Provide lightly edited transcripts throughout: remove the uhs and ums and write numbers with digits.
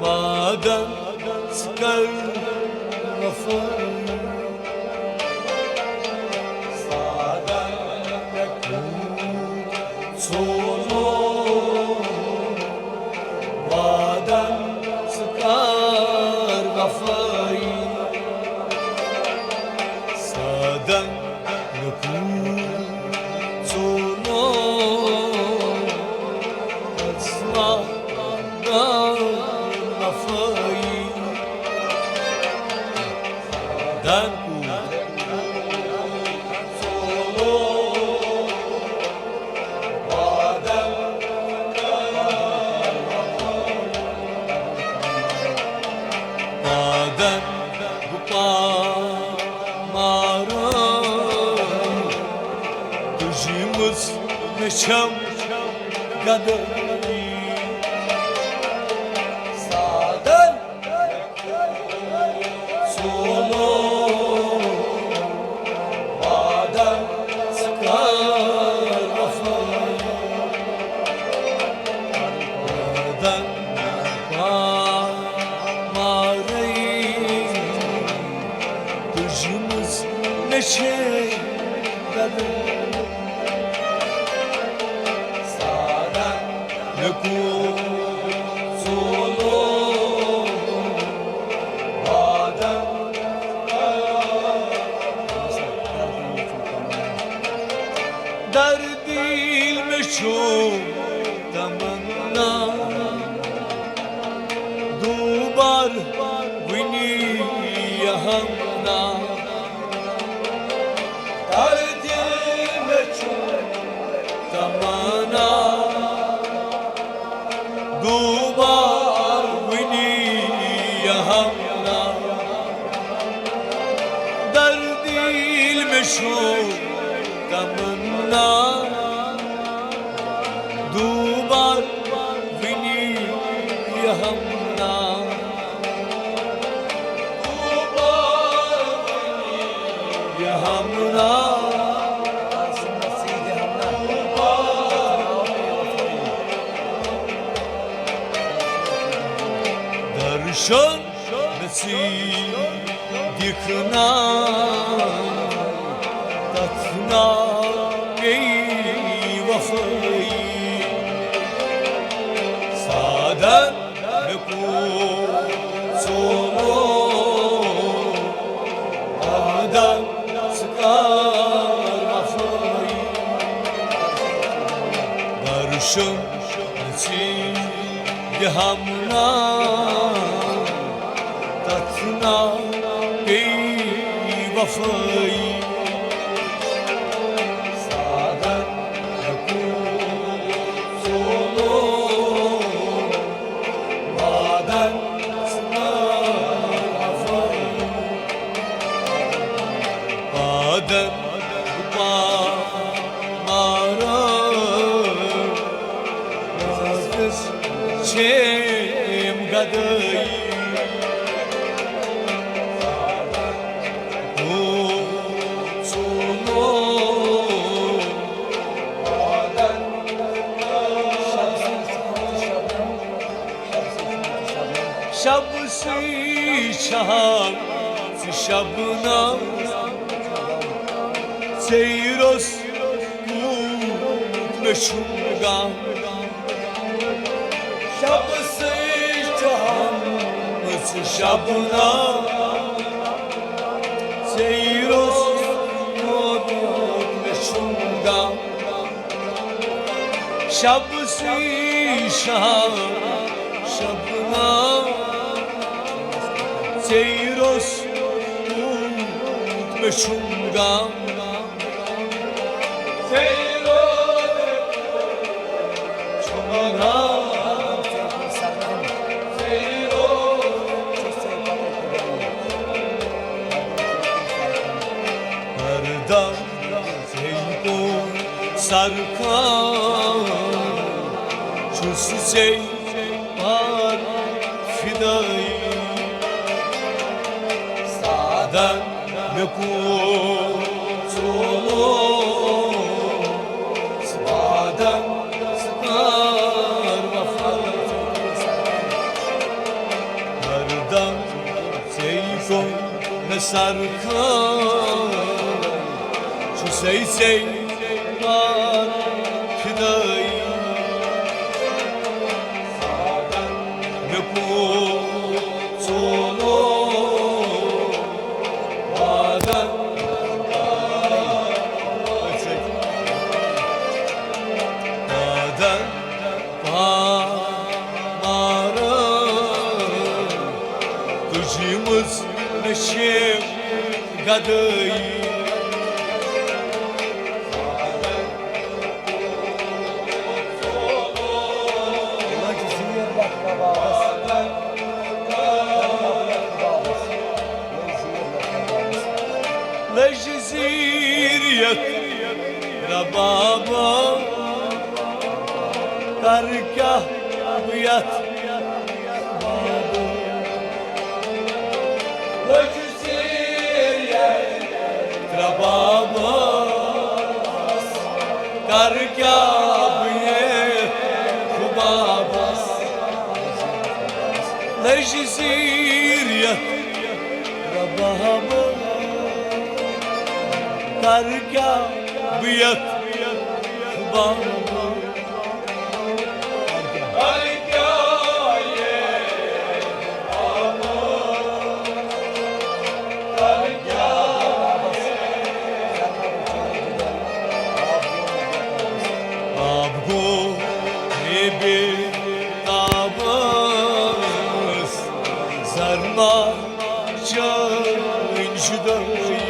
maden sıkar kafayı sağdan solu maden sıkar kafayı sağdan solu dan maden bu mağara gözümüz neşem kadar neşe kadar sağdan ne solu maden derdil meşhur tamanna dubar vini yahamna tamana dubar vini yahamna derdil meşhur tamana dubar vini yahamna dubar vini yahamna Şan nasip yıkına tatna ey vafayı sağdan ne solu ağdan sıkar vafayı darşın nasip yahamna tatna ey vafayı sağdan solu maden sıkar vafayı maden mağara yazgız çem gadayı Şabısı şaham şabına seyros kut meşunga Şabısı şaham şabına seyros kut meşunga Şabısı şaham şabına seyros kut meşunga seyros çomana seyros Ardan seyko sarkan çusu sey var fidayı sağdan ne solu sağdan sıkar vafayı sarkan şu sey var fidayı ve bu solo baden baden mara kuşumuz neşe gadayı Lejziriyet Rababa Karkah Buyat Lejziriyet Rababa Karkah Buyat Kubabas Lejziriyet Rababa Karga biyat baba Karga ye baba Karga abgo ebe tabas zarma çayın şudayı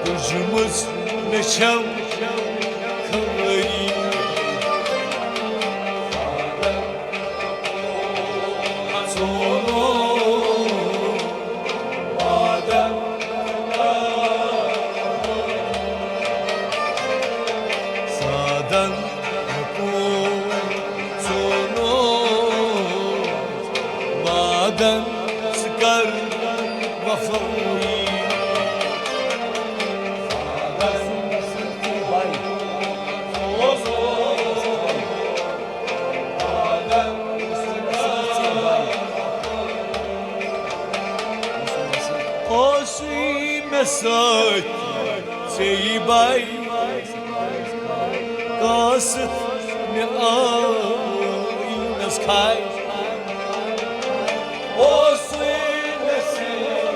Kuşumuz neşem kayı sonu badem sadan sonu badem sıkar vafayı Osi mesaj seybay kasıt ne aynas kay Osi mesaj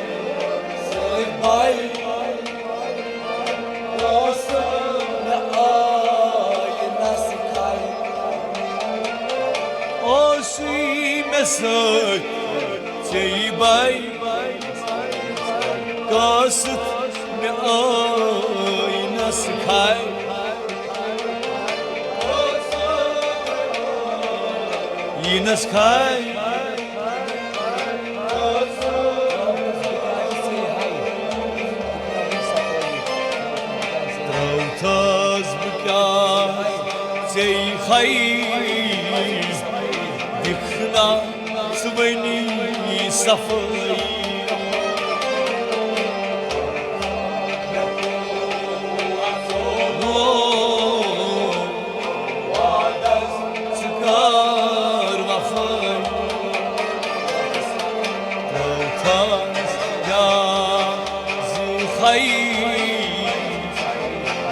seybay kasıt ne aynas kay Osi mesaj seybay kasıt ne aynas kay Yines kay Trautaz bukay sey khayz dikhna sveni safai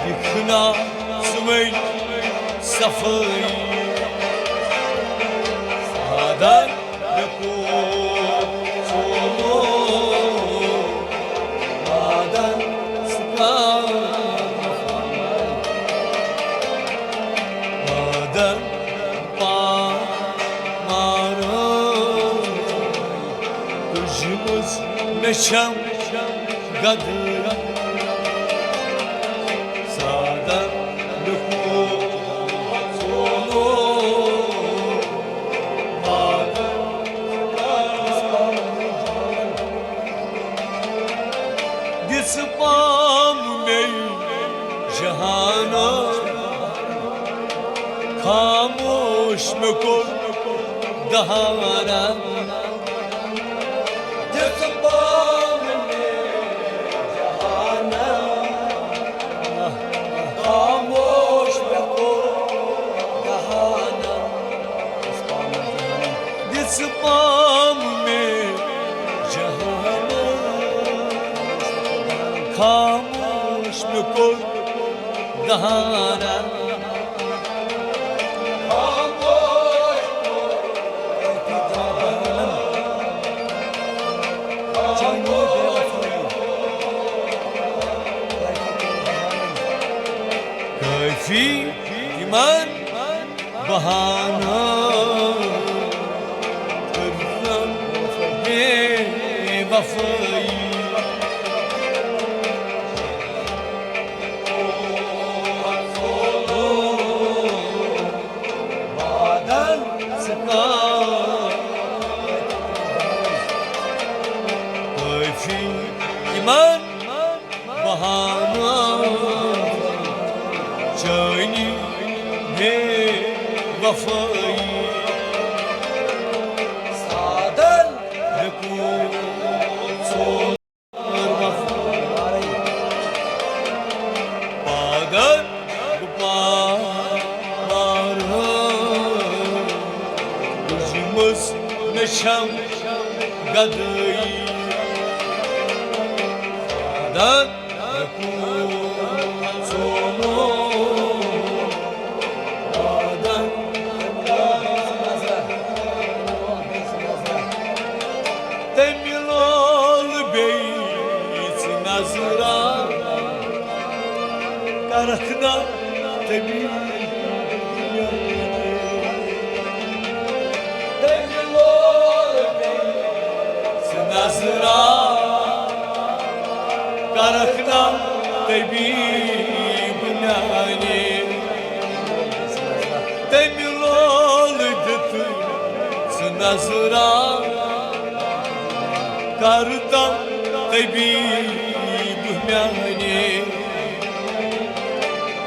Yıkına sümey safay Sağdan yapı solu Sağdan sıkar Sağdan parmağım Gözümüz neşem قدر سادة نكون صنوع هذا دسبام من جهانا خاموش مكن دهانا دسبام خاموش مكن دهانا دسبام من جهانا خاموش مكن دهانا كيفي إيمان بهانا ترم بوفاي بعدن سكار كيفي إيمان بهانا جاني بوفاي سادن نكون صور وفاي بعدن ببارها yüzümüz neşem قدري سادن نكون Demirol beyt nazıra Karakna demir Demirol beyt nazıra Karakna demir binani Demirol dıtı nazıra Kardan tebib yani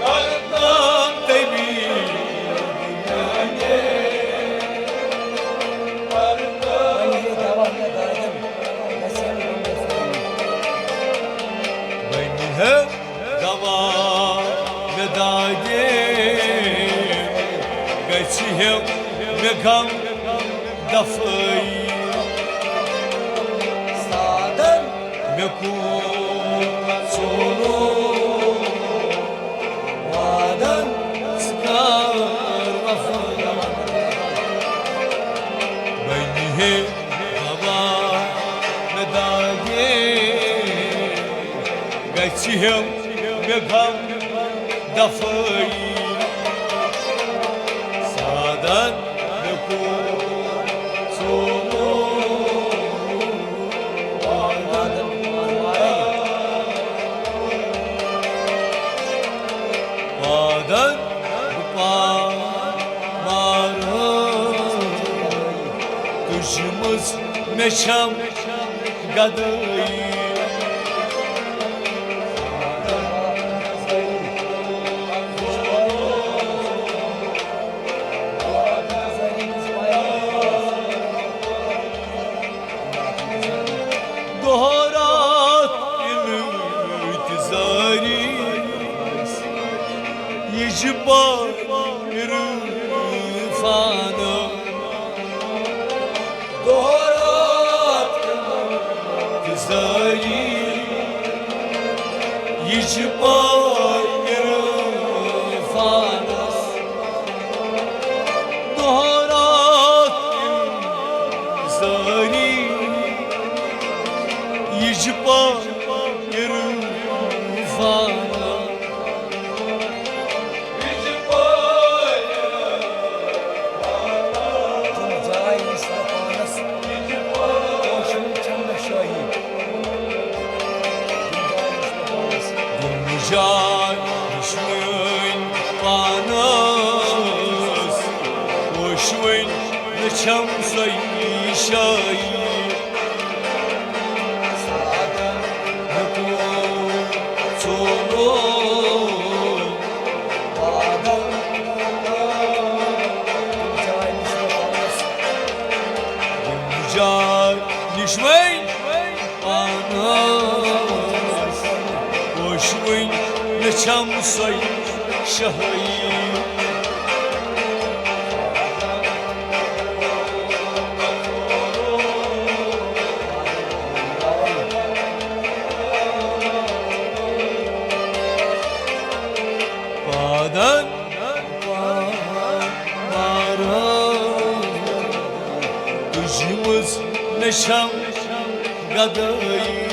Kardan tebib yani Ben hep devam edeyim Geçeyim mekam dafayı مكون صنوع وعدن سكار وفاي بينه هوا مدايي قيتهم مكان دفاي سادن مكون صنوع Badan buparım Kışımız meşam gadayı Doharat iltizari يجبر رفانا دورات تزاي يجبر رفانا دورات تزاي يجبر رفانا neçem sayışayı Nişmeyn anas Boşmeyn neçem say şahayı Badan Özümüz neşem gadayı